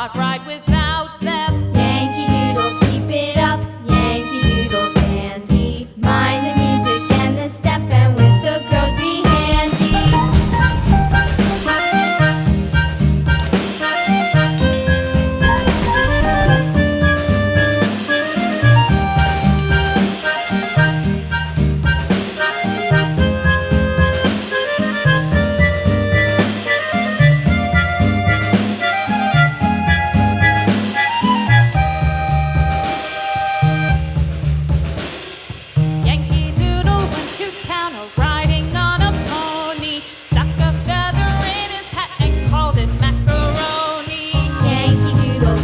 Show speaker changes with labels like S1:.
S1: cannot ride without them.
S2: Yankee Doodle, keep it up. Yankee Doodle dandy. Mind the music and the step, and with the girls be handy.
S1: Yankee Doodle went to town riding on a pony, stuck a feather in his hat and called it macaroni.
S2: Yankee Doodle,